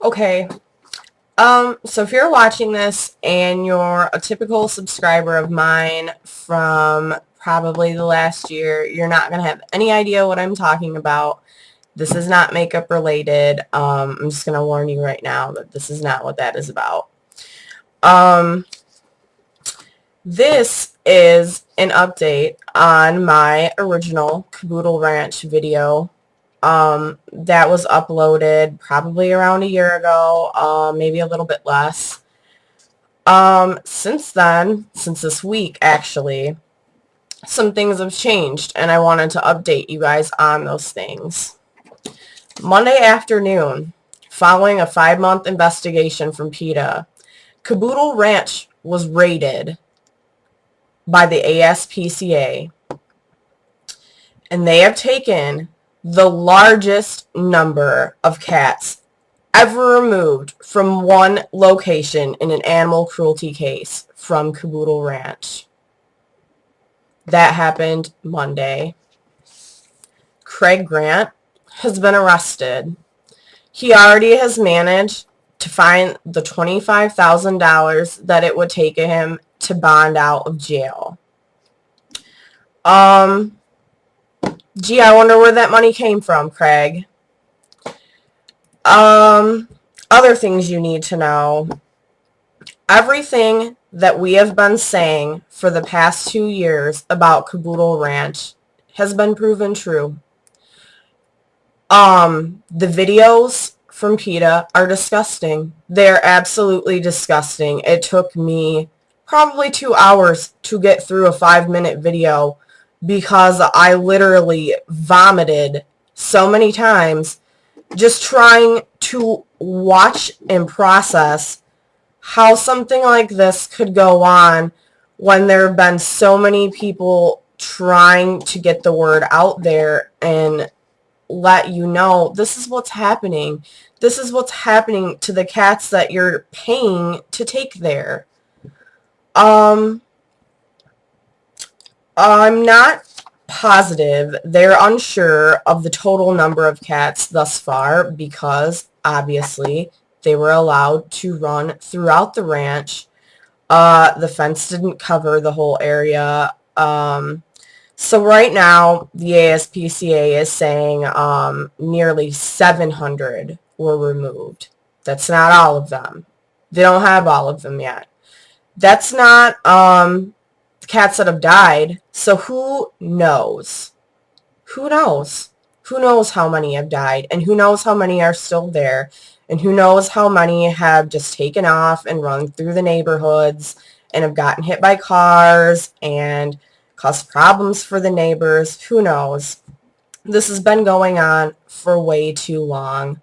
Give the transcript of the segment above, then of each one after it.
Okay, so if you're watching this and you're a typical subscriber of mine from probably the last year, you're not going to have any idea what I'm talking about. This is not makeup related. I'm just going to warn you right now that this is not what that is about. This is an update on my original Caboodle Ranch video. That was uploaded probably around a year ago, maybe a little bit less. Since then, since this week actually, some things have changed and I wanted to update you guys on those things. Monday afternoon, following a 5-month investigation from PETA, Caboodle Ranch was raided by the ASPCA, and they have taken the largest number of cats ever removed from one location in an animal cruelty case from Caboodle Ranch. That happened Monday. Craig Grant has been arrested. He already has managed to find the $25,000 that it would take him to bond out of jail. Gee, I wonder where that money came from, Craig. Other things you need to know. Everything that we have been saying for the past 2 years about Caboodle Ranch has been proven true. The videos from PETA are disgusting. They're absolutely disgusting. It took me probably 2 hours to get through a 5-minute video because I literally vomited so many times just trying to watch and process how something like this could go on when there have been so many people trying to get the word out there and let you know this is what's happening. This is what's happening to the cats that you're paying to take there. I'm not positive. They're unsure of the total number of cats thus far because obviously they were allowed to run throughout the ranch. The fence didn't cover the whole area. So right now the ASPCA is saying nearly 700 were removed. That's not all of them. They don't have all of them yet. That's not cats that have died. So who knows? Who knows? Who knows how many have died? And who knows how many are still there? And who knows how many have just taken off and run through the neighborhoods and have gotten hit by cars and caused problems for the neighbors? Who knows? This has been going on for way too long.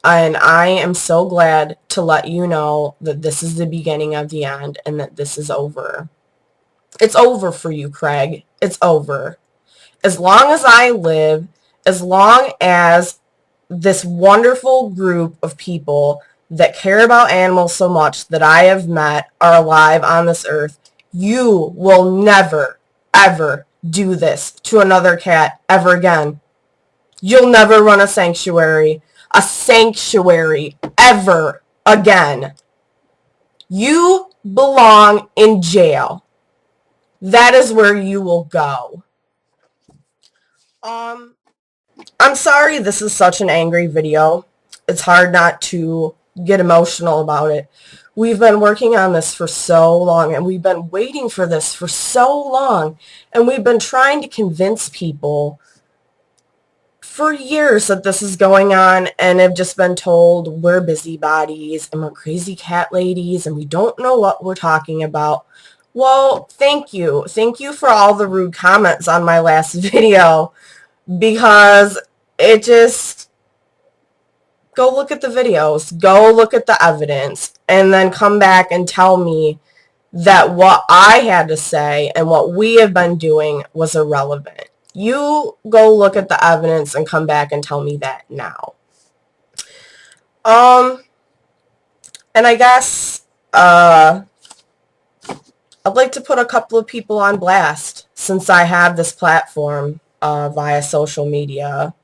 And I am so glad to let you know that this is the beginning of the end and that this is over. It's over for you, Craig. It's over. As long as I live, as long as this wonderful group of people that care about animals so much that I have met are alive on this earth, you will never, ever do this to another cat ever again. You'll never run a sanctuary ever again. You belong in jail. That is where you will go. I'm sorry this is such an angry video. It's hard not to get emotional about it. We've been working on this for so long, and we've been waiting for this for so long, and we've been trying to convince people for years that this is going on, and have just been told we're busybodies and we're crazy cat ladies and we don't know what we're talking about. Well, thank you. Thank you for all the rude comments on my last video, because it just, go look at the videos, go look at the evidence, and then come back and tell me that what I had to say and what we have been doing was irrelevant. You go look at the evidence and come back and tell me that now. And I guess I'd like to put a couple of people on blast since I have this platform via social media.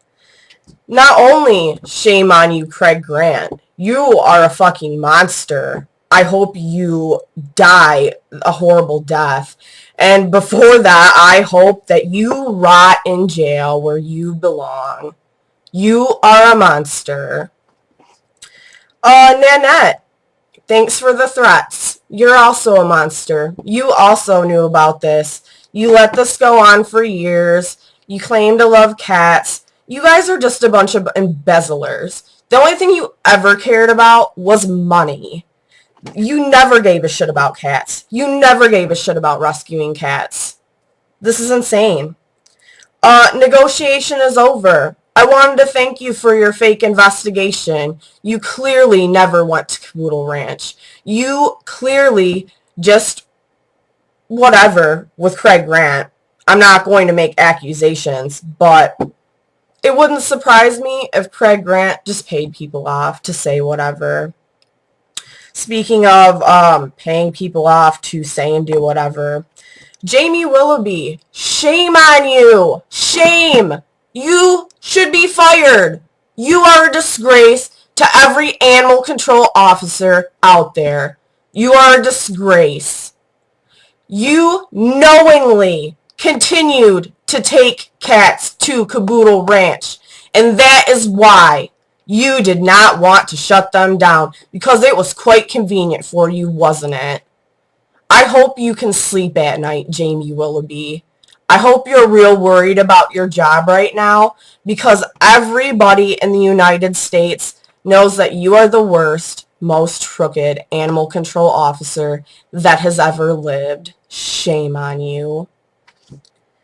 Not only shame on you, Craig Grant, You are a fucking monster. I hope you die a horrible death. And before that, I hope that you rot in jail where you belong. You are a monster. Nanette, thanks for the threats. You're also a monster. You also knew about this. You let this go on for years. You claim to love cats. You guys are just a bunch of embezzlers. The only thing you ever cared about was money. You never gave a shit about cats. You never gave a shit about rescuing cats. This is insane. Negotiation is over. I wanted to thank you for your fake investigation. You clearly never went to Caboodle Ranch. You clearly just whatever with Craig Grant. I'm not going to make accusations, but it wouldn't surprise me if Craig Grant just paid people off to say whatever. Speaking of paying people off to say and do whatever, Jamie Willoughby, shame on you. Shame. You should be fired. You are a disgrace to every animal control officer out there. You are a disgrace. You knowingly continued to take cats to Caboodle Ranch, and that is why you did not want to shut them down, because it was quite convenient for you, wasn't it? I hope you can sleep at night, Jamie Willoughby. I hope you're real worried about your job right now, because everybody in the United States knows that you are the worst, most crooked animal control officer that has ever lived. Shame on you.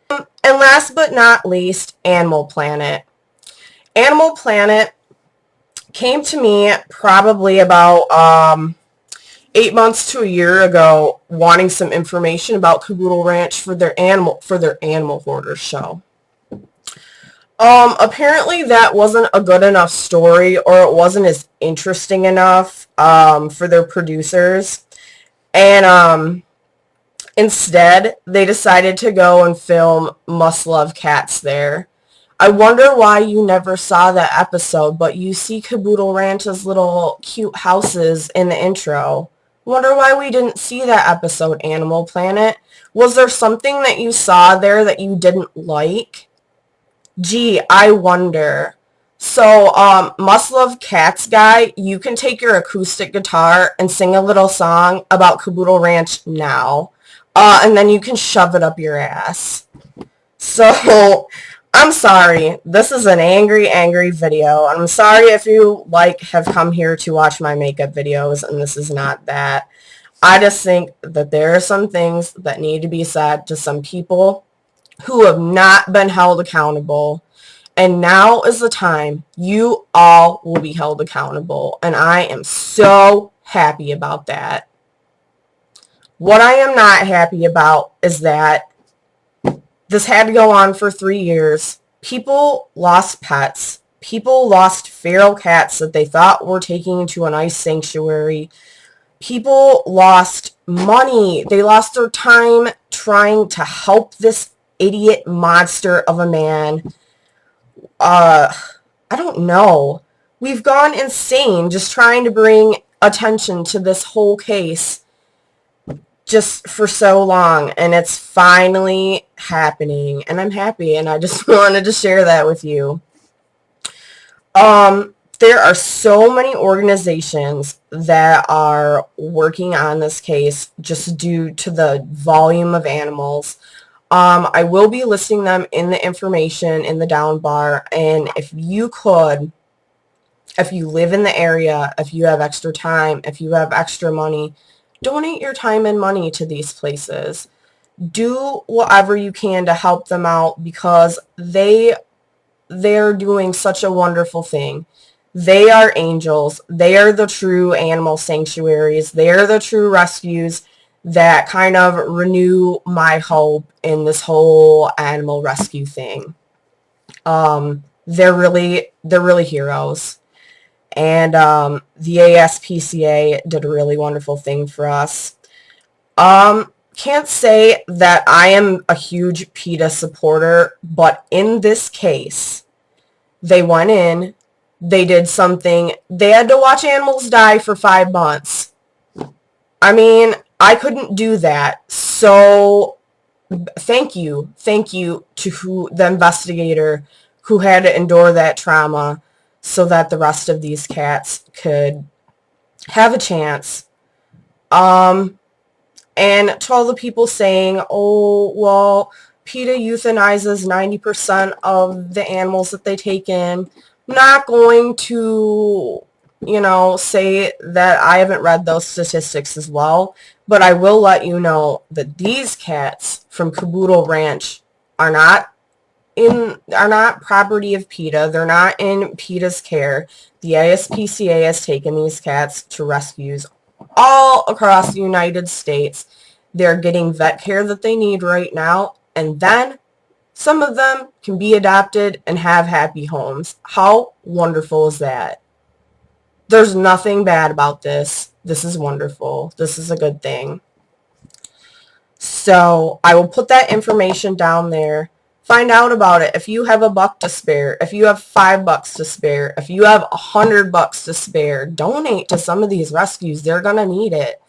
And last but not least, Animal Planet. Animal Planet came to me probably about 8 months to a year ago, wanting some information about Caboodle Ranch for their animal hoarders show. Apparently that wasn't a good enough story, or it wasn't as interesting enough for their producers, and instead they decided to go and film Must Love Cats there. I wonder why you never saw that episode, but you see Caboodle Ranch's little cute houses in the intro. Wonder why we didn't see that episode, Animal Planet. Was there something that you saw there that you didn't like? Gee, I wonder. So, Must Love Cats guy, you can take your acoustic guitar and sing a little song about Caboodle Ranch now. And then you can shove it up your ass. So, I'm sorry. This is an angry, angry video. I'm sorry if you, have come here to watch my makeup videos, and this is not that. I just think that there are some things that need to be said to some people who have not been held accountable. And now is the time you all will be held accountable. And I am so happy about that. What I am not happy about is that this had to go on for 3 years. People lost pets. People lost feral cats that they thought were taking to a nice sanctuary. People lost money. They lost their time trying to help this idiot monster of a man. I don't know. We've gone insane just trying to bring attention to this whole case just for so long, and it's finally happening, and I'm happy, and I just wanted to share that with you. There are so many organizations that are working on this case just due to the volume of animals. I will be listing them in the information in the down bar, and if you live in the area, if you have extra time, if you have extra money, donate your time and money to these places. Do whatever you can to help them out, because they're doing such a wonderful thing. They are angels. They are the true animal sanctuaries. They are the true rescues that kind of renew my hope in this whole animal rescue thing. They're really heroes. And the ASPCA did a really wonderful thing for us. Can't say that I am a huge PETA supporter, but in this case, they went in, they did something. They had to watch animals die for 5 months. I mean, I couldn't do that. So thank you. Thank you to the investigator who had to endure that trauma so that the rest of these cats could have a chance. And to all the people saying, oh, well, PETA euthanizes 90% of the animals that they take in. I'm not going to, say that I haven't read those statistics as well, but I will let you know that these cats from Caboodle Ranch are not property of PETA. They're not in PETA's care. The ASPCA has taken these cats to rescues all across the United States. They're getting vet care that they need right now, and then some of them can be adopted and have happy homes. How wonderful is that? There's nothing bad about this. This is wonderful. This is a good thing. So I will put that information down there. Find out about it. If you have $1 to spare, if you have $5 to spare, if you have $100 to spare, donate to some of these rescues. They're gonna need it.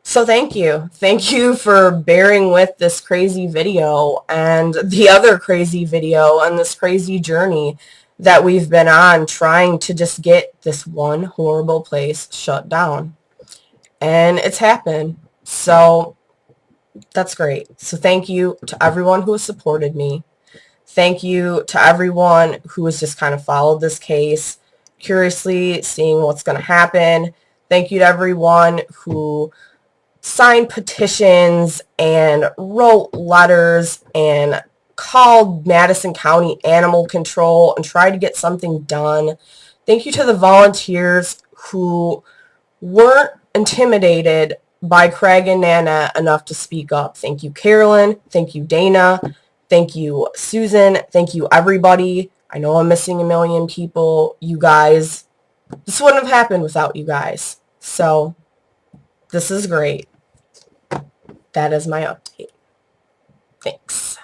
So thank you. Thank you for bearing with this crazy video and the other crazy video and this crazy journey that we've been on trying to just get this one horrible place shut down. And it's happened. So that's great. So thank you to everyone who has supported me. Thank you to everyone who has just kind of followed this case, curiously seeing what's going to happen. Thank you to everyone who signed petitions and wrote letters and called Madison County Animal Control and tried to get something done. Thank you to the volunteers who weren't intimidated by Craig and Nana enough to speak up. Thank you, Carolyn. Thank you, Dana. Thank you, Susan. Thank you, everybody. I know I'm missing a million people. You guys, this wouldn't have happened without you guys. So this is great. That is my update. Thanks.